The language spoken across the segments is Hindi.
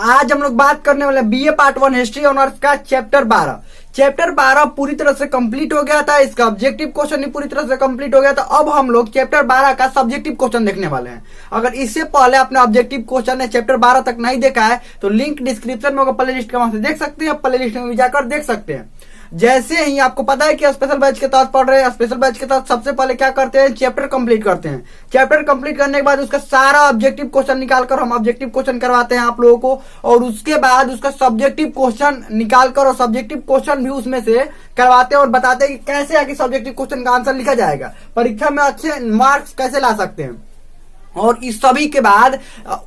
आज हम लोग बात करने वाले बीए पार्ट 1 हिस्ट्री ऑनर्स का चैप्टर 12। चैप्टर 12 पूरी तरह से कंप्लीट हो गया था, इसका ऑब्जेक्टिव क्वेश्चन भी पूरी तरह से कंप्लीट हो गया था। अब हम लोग चैप्टर 12 का सब्जेक्टिव क्वेश्चन देखने वाले हैं। अगर इससे पहले आपने ऑब्जेक्टिव क्वेश्चन है चैप्टर 12 तक नहीं देखा है तो लिंक डिस्क्रिप्शन में होगा, प्ले लिस्ट का वहां से देख सकते हैं, प्ले लिस्ट में भी जाकर देख सकते हैं। जैसे ही आपको पता है कि स्पेशल बैच के तहत पढ़ रहे हैं, स्पेशल बैच के तहत सबसे पहले क्या करते हैं, चैप्टर कंप्लीट करते हैं। चैप्टर कंप्लीट करने के बाद उसका सारा ऑब्जेक्टिव क्वेश्चन निकालकर हम ऑब्जेक्टिव क्वेश्चन करवाते हैं आप लोगों को, और उसके बाद उसका सब्जेक्टिव क्वेश्चन निकालकर और सब्जेक्टिव क्वेश्चन भी उसमें से करवाते हैं और बताते हैं कि कैसे आगे सब्जेक्टिव क्वेश्चन का आंसर लिखा जाएगा, परीक्षा में अच्छे मार्क्स कैसे ला सकते हैं। और इस सभी के बाद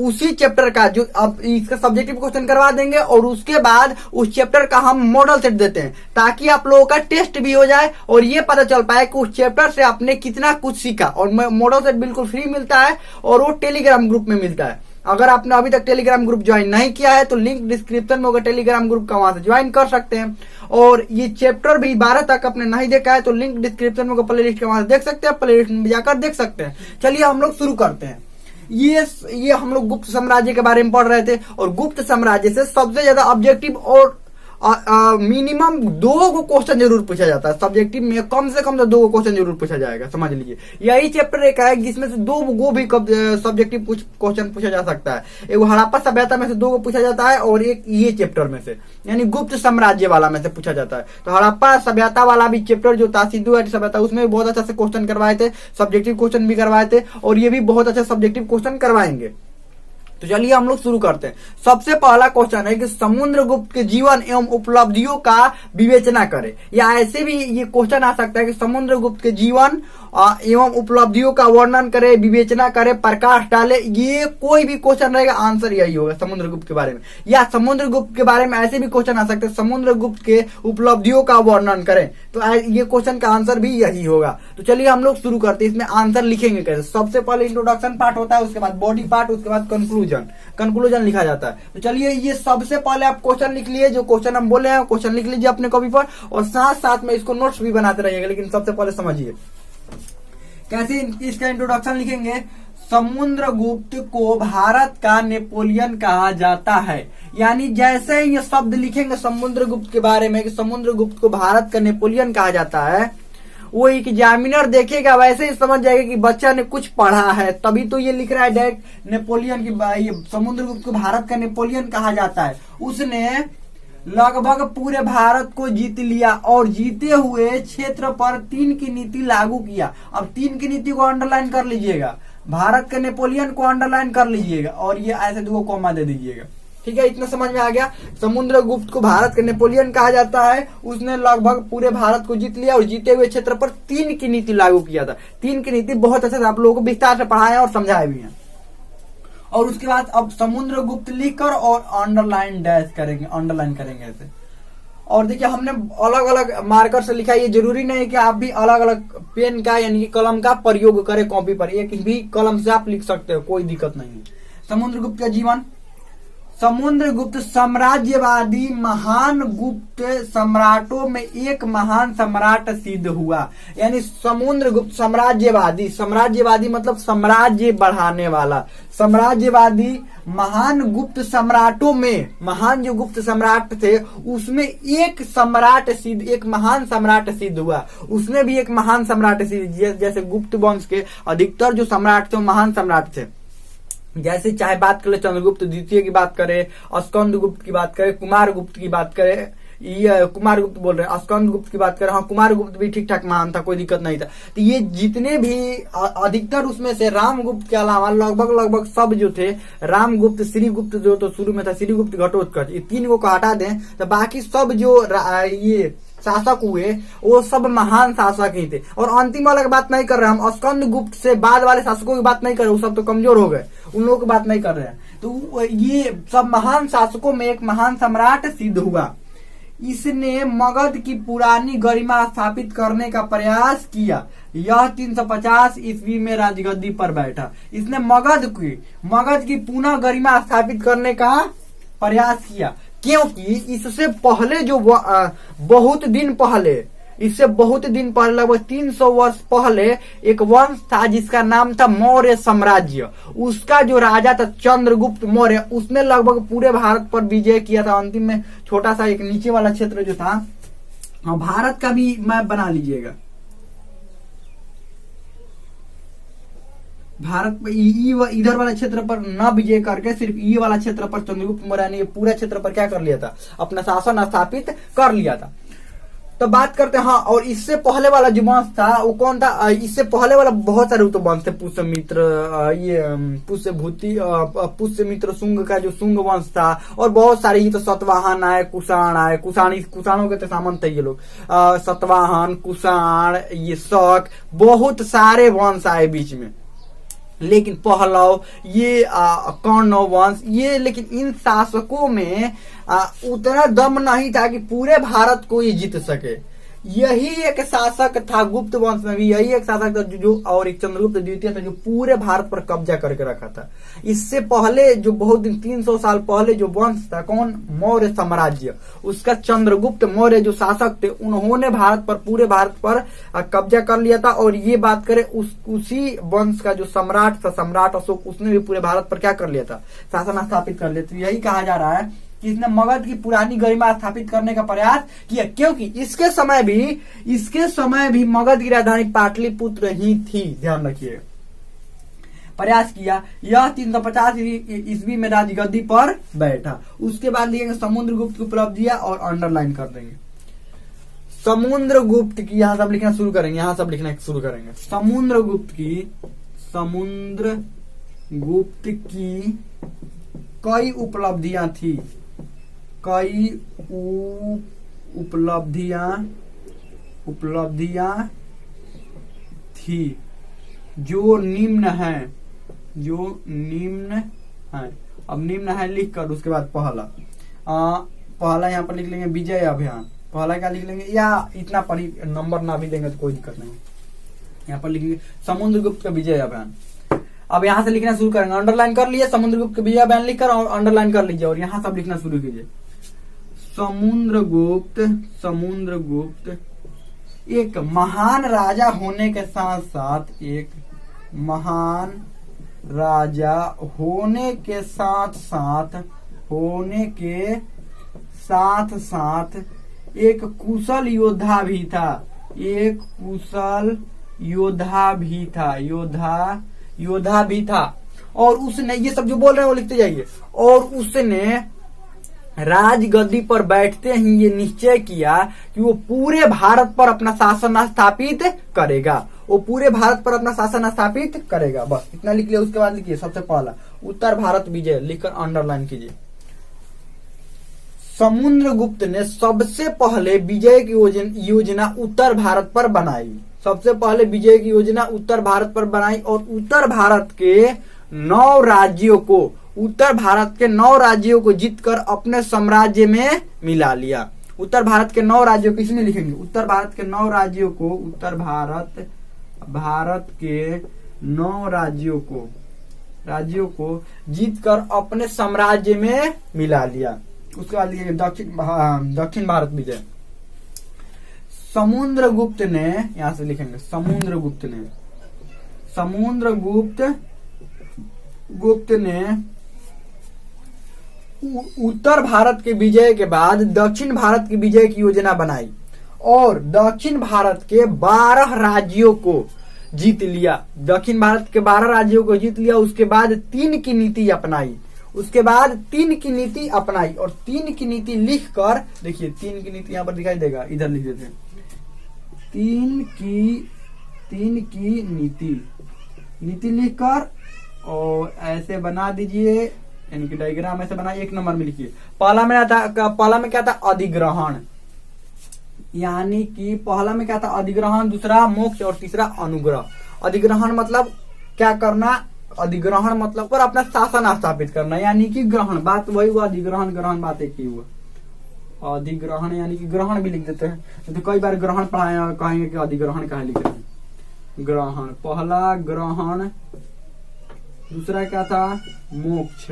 उसी चैप्टर का जो अब इसका सब्जेक्टिव क्वेश्चन करवा देंगे और उसके बाद उस चैप्टर का हम मॉडल सेट देते हैं ताकि आप लोगों का टेस्ट भी हो जाए और ये पता चल पाए कि उस चैप्टर से आपने कितना कुछ सीखा। और मॉडल सेट बिल्कुल फ्री मिलता है और वो टेलीग्राम ग्रुप में मिलता है। अगर आपने अभी तक टेलीग्राम ग्रुप ज्वाइन नहीं किया है तो लिंक डिस्क्रिप्शन में होगा, टेलीग्राम ग्रुप का, वहां से ज्वाइन कर सकते हैं। और ये चैप्टर भी 12 तक आपने नहीं देखा है तो लिंक डिस्क्रिप्शन में होगा, प्ले लिस्ट के वहां से देख सकते हैं, प्ले लिस्ट में जाकर देख सकते हैं। चलिए हम लोग शुरू करते हैं। ये हम लोग गुप्त साम्राज्य के बारे में पढ़ रहे थे और गुप्त साम्राज्य से सबसे ज्यादा ऑब्जेक्टिव और मिनिमम 2 क्वेश्चन जरूर पूछा जाता है। सब्जेक्टिव में कम से कम 2 क्वेश्चन जरूर पूछा जाएगा, समझ लीजिए। यही चैप्टर एक है जिसमें से 2 भी सब्जेक्टिव क्वेश्चन पूछा जा सकता है। एक हड़प्पा सभ्यता में से 2 पूछा जाता है और एक ये चैप्टर में से यानी गुप्त साम्राज्य वाला में से पूछा जाता है। तो हड़प्पा सभ्यता वाला भी चैप्टर जो था, सिंधु घाटी सभ्यता, उसमें भी बहुत अच्छा से क्वेश्चन करवाए थे, सब्जेक्टिव क्वेश्चन भी करवाए थे और ये भी बहुत अच्छा सब्जेक्टिव क्वेश्चन करवाएंगे। तो चलिए हम लोग शुरू करते हैं। सबसे पहला क्वेश्चन है कि समुद्रगुप्त के जीवन एवं उपलब्धियों का विवेचना करें, या ऐसे भी ये क्वेश्चन आ सकता है कि समुद्रगुप्त के जीवन एवं उपलब्धियों का वर्णन करे, विवेचना करे, प्रकाश डाले। ये कोई भी क्वेश्चन रहेगा, आंसर यही होगा समुद्रगुप्त के बारे में। या समुद्रगुप्त के बारे में ऐसे भी क्वेश्चन आ सकते हैं समुद्रगुप्त के उपलब्धियों का वर्णन करें, तो ये क्वेश्चन का आंसर भी यही होगा। तो चलिए हम लोग शुरू करते हैं। इसमें आंसर लिखेंगे कैसे? सबसे पहले इंट्रोडक्शन पार्ट होता है, उसके बाद बॉडी पार्ट, उसके बाद कंक्लूजन लिखा जाता है। तो चलिए ये सबसे पहले आप क्वेश्चन लिख लिए, जो क्वेश्चन हम बोले हैं क्वेश्चन लिख लीजिए अपने कॉपी पर और साथ साथ में इसको नोट्स भी बनाते रहिएगा। लेकिन सबसे पहले समझिए कैसे इसका इंट्रोडक्शन लिखेंगे। समुद्रगुप्त को भारत का नेपोलियन कहा जाता है। यानी जैसे ही ये शब्द लिखेंगे समुद्रगुप्त के बारे में कि समुद्रगुप्त को भारत का नेपोलियन कहा जाता है, वो एक एग्जामिनर देखेगा वैसे ही समझ जाएगा कि बच्चा ने कुछ पढ़ा है, तभी तो ये लिख रहा है डायरेक्ट नेपोलियन की। ये समुद्रगुप्त को भारत का नेपोलियन कहा जाता है। उसने लगभग पूरे भारत को जीत लिया और जीते हुए क्षेत्र पर 3 की नीति लागू किया। अब 3 की नीति को अंडरलाइन कर लीजिएगा, भारत के नेपोलियन को अंडरलाइन कर लीजिएगा और ये ऐसे 2 कॉमा दे दीजिएगा। ठीक है, इतना समझ में आ गया। समुद्रगुप्त को भारत के नेपोलियन कहा जाता है। उसने लगभग पूरे भारत को जीत लिया और जीते हुए क्षेत्र पर 3 की नीति लागू किया था। 3 की नीति बहुत अच्छे से आप लोगों को विस्तार से पढ़ाया और समझाया भी है। और उसके बाद अब समुद्रगुप्त लिखकर और अंडरलाइन डैश करेंगे, अंडरलाइन करेंगे ऐसे। और देखिए हमने अलग अलग मार्कर से लिखा है, ये जरूरी नहीं है कि आप भी अलग अलग पेन का यानी कि कलम का प्रयोग करें कॉपी पर। एक भी कलम से आप लिख सकते हो, कोई दिक्कत नहीं है। समुद्रगुप्त का जीवन। समुद्रगुप्त साम्राज्यवादी महान गुप्त सम्राटों में एक महान सम्राट सिद्ध हुआ। यानी समुद्रगुप्त साम्राज्यवादी मतलब साम्राज्य बढ़ाने वाला, साम्राज्यवादी महान गुप्त सम्राटों में, महान जो गुप्त सम्राट थे उसमें एक महान सम्राट सिद्ध हुआ। उसमें भी एक महान सम्राट सिद्ध, जैसे गुप्त वंश के अधिकतर जो सम्राट थे वो महान सम्राट थे। जैसे चाहे बात करें चंद्रगुप्त द्वितीय की बात करें, स्कंदगुप्त की बात करें, कुमारगुप्त की बात करें, ये कुमारगुप्त बोल रहे हैं, स्कंदगुप्त की बात करें, हाँ कुमारगुप्त भी ठीक ठाक महान था, कोई दिक्कत नहीं था। तो ये जितने भी अधिकतर उसमें से रामगुप्त के अलावा लगभग सब जो थे, रामगुप्त, श्रीगुप्त जो तो शुरू में था, श्रीगुप्त, घटोत्कच, ये 3 को हटा दें तो बाकी सब जो ये शासक हुए वो सब महान शासक ही थे। और अंतिम वाला की बात नहीं कर रहे हम, स्कंदगुप्त से बाद वाले शासकों की बात नहीं कर रहे, वो सब तो कमजोर हो गए, उन लोगों की बात नहीं कर रहे हैं। तो ये सब महान शासकों में एक महान सम्राट सिद्ध हुआ। इसने मगध की पुरानी गरिमा स्थापित करने का प्रयास किया। यह 350 ईस्वी में राजगद्दी पर बैठा। इसने मगध की पुनः गरिमा स्थापित करने का प्रयास किया, क्योंकि इससे पहले जो बहुत दिन पहले इससे बहुत दिन पहले, लगभग 300 वर्ष पहले, एक वंश था जिसका नाम था मौर्य साम्राज्य। उसका जो राजा था चंद्रगुप्त मौर्य, उसने लगभग पूरे भारत पर विजय किया था। अंतिम में छोटा सा एक नीचे वाला क्षेत्र जो था, भारत का भी मैप बना लीजिएगा। भारत में इधर वाला क्षेत्र पर न विजय करके सिर्फ ई वाला क्षेत्र पर चंद्रगुप्त मौर्य ने पूरा क्षेत्र पर क्या कर लिया था, अपना शासन स्थापित कर लिया था। तो बात करते हैं, हाँ, और इससे पहले वाला जो वंश था वो कौन था? इससे पहले वाला बहुत सारे तो वंश थे, पुष्यमित्र, ये पुष्यभूति, पुष्यमित्र शुंग का जो शुंग वंश था, और बहुत सारे, ये तो सतवाहन आए, कुषाण आए, कुषाणों के तो सामंत थे ये लोग, सतवाहन, कुषाण, ये शक, बहुत सारे वंश आए बीच में। लेकिन पहलव, ये कौरव वंश, ये, लेकिन इन शासकों में उतना दम नहीं था कि पूरे भारत को ये जीत सके। यही एक शासक था गुप्त वंश में भी, यही एक शासक था जो, और एक चंद्रगुप्त द्वितीय था जो पूरे भारत पर कब्जा करके रखा था। इससे पहले जो बहुत दिन 300 साल पहले जो वंश था, कौन? मौर्य साम्राज्य, उसका चंद्रगुप्त मौर्य जो शासक थे, उन्होंने भारत पर, पूरे भारत पर कब्जा कर लिया था। और ये बात करें उसी वंश का जो सम्राट था, सम्राट अशोक, उसने भी पूरे भारत पर क्या कर लिया था, शासन स्थापित कर लिया। तो यही कहा जा रहा है कि इसने मगध की पुरानी गरिमा स्थापित करने का प्रयास किया, क्योंकि इसके समय भी मगध की राजधानी पाटलिपुत्र ही थी, ध्यान रखिए, प्रयास किया। यह 350 ईस्वी में राजगद्दी पर बैठा। उसके बाद लिखेंगे समुद्रगुप्त की उपलब्धियां और अंडरलाइन कर देंगे। समुद्रगुप्त की यहां सब लिखना शुरू करेंगे, समुद्रगुप्त की कई उपलब्धियां थी, उपलब्धियां थी जो निम्न है। अब निम्न है लिखकर उसके बाद पहला यहाँ पर लिख लेंगे विजय अभियान। पहला क्या लिख लेंगे, या इतना पढ़ी, नंबर ना भी देंगे तो कोई दिक्कत नहीं, यहाँ पर लिखेंगे समुद्रगुप्त का विजय अभियान। अब यहाँ से लिखना शुरू करेंगे, अंडरलाइन कर लिए, समुद्रगुप्त का विजय अभियान लिखकर और अंडरलाइन कर लीजिए, और यहाँ सब लिखना शुरू कीजिए। समुद्रगुप्त एक महान राजा होने के साथ साथ, एक महान राजा होने के साथ एक कुशल योद्धा भी था, और उसने, ये सब जो बोल रहे हैं वो लिखते जाइए, और उसने राजगद्दी पर बैठते ही ये निश्चय किया कि वो पूरे भारत पर अपना शासन स्थापित करेगा, बस इतना लिख लिया। उसके बाद लिखिए सबसे पहला उत्तर भारत विजय, लिखकर अंडरलाइन कीजिए। समुद्रगुप्त ने सबसे पहले विजय की योजना उत्तर भारत पर बनाई, और उत्तर भारत के 9 राज्यों को जीतकर अपने साम्राज्य में मिला लिया। उत्तर भारत के 9 राज्यों को इसमें लिखेंगे, उत्तर भारत के 9 राज्यों को जीतकर अपने साम्राज्य में मिला लिया। उसके बाद लिखेंगे दक्षिण भारत विजय। समुद्रगुप्त ने, यहां से लिखेंगे समुद्रगुप्त ने उत्तर भारत के विजय के बाद दक्षिण भारत की विजय की योजना बनाई, और दक्षिण भारत के 12 राज्यों को जीत लिया। उसके बाद 3 की नीति अपनाई, और 3 की नीति लिखकर, देखिए 3 की नीति यहाँ पर दिखाई देगा, इधर लिख देते हैं। 3 की नीति लिखकर और ऐसे बना दीजिए, यानी कि डायग्राम ऐसे बनाइए, 1 नंबर में लिखिए। पहला में क्या था, अधिग्रहण, यानी कि पहला में क्या था, अधिग्रहण, दूसरा मोक्ष और तीसरा अनुग्रह। अधिग्रहण मतलब क्या करना, अधिग्रहण मतलब पर अपना शासन स्थापित करना, यानी कि ग्रहण, बात वही हुआ, अधिग्रहण बात एक ही हुआ। अधिग्रहण यानी कि ग्रहण भी लिख देते हैं, तो कई बार ग्रहण पढ़ाए कहेंगे कि अधिग्रहण कहाँ लिख रहे हैं। ग्रहण, पहला ग्रहण, दूसरा क्या था, मोक्ष,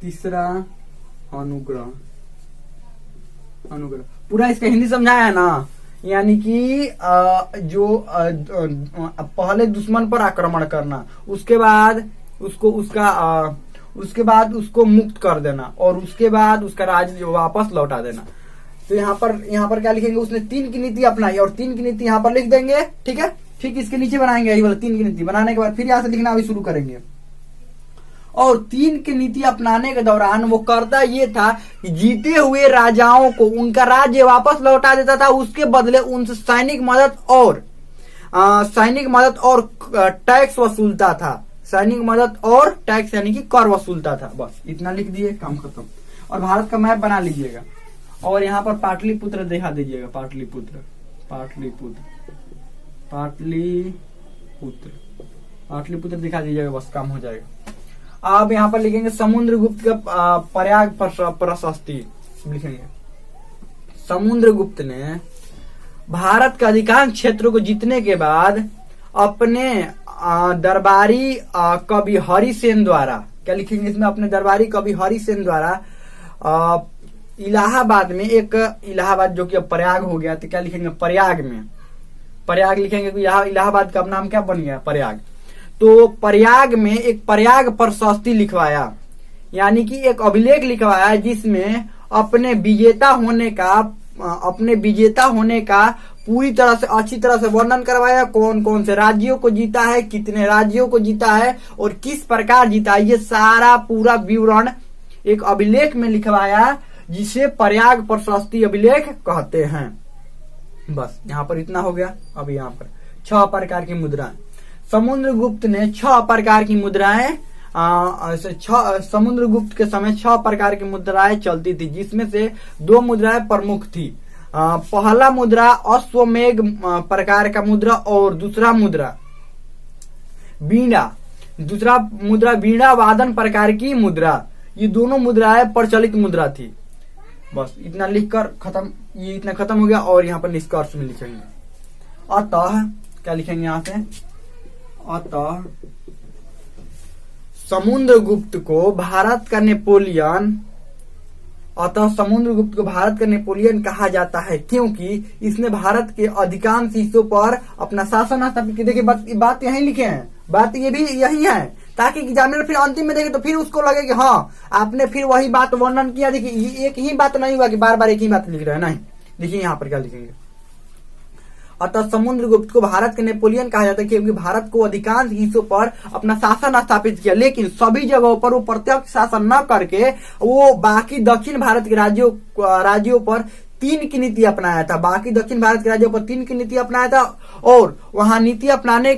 तीसरा अनुग्रह, अनुग्रह पूरा इसका हिंदी समझाया ना, यानी कि पहले दुश्मन पर आक्रमण करना, उसके बाद उसको मुक्त कर देना और उसके बाद उसका राज्य वापस लौटा देना। तो यहाँ पर क्या लिखेंगे, उसने 3 की नीति अपनाई और 3 की नीति यहाँ पर लिख देंगे। ठीक है, ठीक इसके नीचे बनाएंगे यही वाला 3 की नीति। बनाने के बाद फिर यहाँ से लिखना अभी शुरू करेंगे। और 3 की नीति अपनाने के दौरान वो करता ये था कि जीते हुए राजाओं को उनका राज्य वापस लौटा देता था, उसके बदले उनसे सैनिक मदद और टैक्स वसूलता था। सैनिक मदद और टैक्स यानी कि कर वसूलता था। बस इतना लिख दिए, काम खत्म। और भारत का मैप बना लीजिएगा और यहाँ पर पाटलिपुत्र दिखा दीजिएगा। पाटलिपुत्र दिखा दीजिएगा, बस काम हो जाएगा। अब यहाँ पर लिखेंगे समुद्रगुप्त का प्रयाग प्रशस्ति लिखेंगे। समुद्रगुप्त ने भारत के अधिकांश क्षेत्रों को जीतने के बाद अपने दरबारी कवि हरिसेन द्वारा, क्या लिखेंगे इसमें, अपने दरबारी कवि हरिसेन द्वारा इलाहाबाद में इलाहाबाद जो कि अब प्रयाग हो गया, तो क्या लिखेंगे, प्रयाग लिखेंगे। इलाहाबाद का नाम क्या बन गया, प्रयाग। तो प्रयाग में एक प्रयाग प्रशस्ति लिखवाया, यानी कि एक अभिलेख लिखवाया जिसमें अपने विजेता होने का पूरी तरह से अच्छी तरह से वर्णन करवाया। कौन कौन से राज्यों को जीता है, कितने राज्यों को जीता है और किस प्रकार जीता है, ये सारा पूरा विवरण एक अभिलेख में लिखवाया, जिसे प्रयाग प्रशस्ति अभिलेख कहते हैं। बस यहाँ पर इतना हो गया। अब यहाँ पर 6 प्रकार की मुद्राएं, समुद्रगुप्त ने 6 प्रकार की मुद्राएं, समुद्रगुप्त के समय 6 प्रकार की मुद्राएं चलती थी, जिसमें से 2 मुद्राएं प्रमुख थी। पहला मुद्रा अश्वमेघ प्रकार का मुद्रा और दूसरा मुद्रा वीणा वादन प्रकार की मुद्रा। ये दोनों मुद्राएं प्रचलित मुद्रा थी। बस इतना लिखकर खत्म, ये इतना खत्म हो गया। और यहाँ पर निष्कर्ष में लिखेंगे अतः, क्या लिखेंगे यहाँ से, अतः समुद्रगुप्त को भारत का नेपोलियन कहा जाता है, क्योंकि इसने भारत के अधिकांश हिस्सों पर अपना शासन स्थापित किया। देखिए बात यही लिखे हैं, बात ये भी यही है, ताकि एग्जामिनर फिर अंतिम में देखे तो फिर उसको लगे कि हाँ आपने फिर वही बात वर्णन किया। देखिए एक ही बात नहीं हुआ कि बार बार एक ही बात लिख रहे हैं, नहीं। देखिए यहाँ पर क्या लिखेंगे, अतः समुद्रगुप्त को भारत के नेपोलियन कहा जाता है, क्योंकि भारत को अधिकांश हिस्सों पर अपना शासन स्थापित किया, लेकिन सभी जगहों पर वो प्रत्यक्ष शासन न करके वो बाकी दक्षिण भारत के राज्यों पर 3 की नीति अपनाया था। बाकी दक्षिण भारत के राज्यों पर 3 की नीति अपनाया था और वहां नीति अपनाने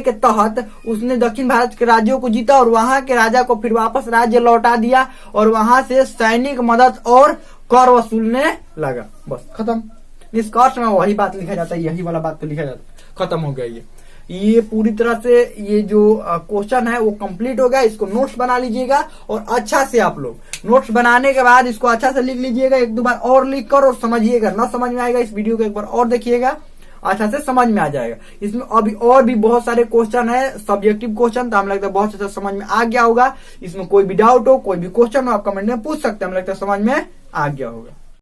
के तहत उसने दक्षिण भारत के राज्यों को जीता और वहां के राजा को फिर वापस राज्य लौटा दिया और वहां से सैनिक मदद और कर वसूलने लगा। बस खत्म। निष्कर्ष में वही बात लिखा जाता है, यही वाला बात तो लिखा जाता है। खत्म हो गया ये पूरी तरह से ये जो क्वेश्चन है वो कंप्लीट हो गया। इसको नोट्स बना लीजिएगा और अच्छा से आप लोग नोट्स बनाने के बाद इसको अच्छा से लिख लीजिएगा, 1-2 बार और लिख कर और समझिएगा। ना समझ में आएगा इस वीडियो को एक बार और देखिएगा, अच्छा से समझ में आ जाएगा। इसमें अभी और भी बहुत सारे क्वेश्चन है, सब्जेक्टिव क्वेश्चन, तो हमें लगता है बहुत अच्छा समझ में आ गया होगा। इसमें कोई भी डाउट हो, कोई भी क्वेश्चन हो, आप कमेंट में पूछ सकते हैं, हमें लगता है समझ में आ गया होगा।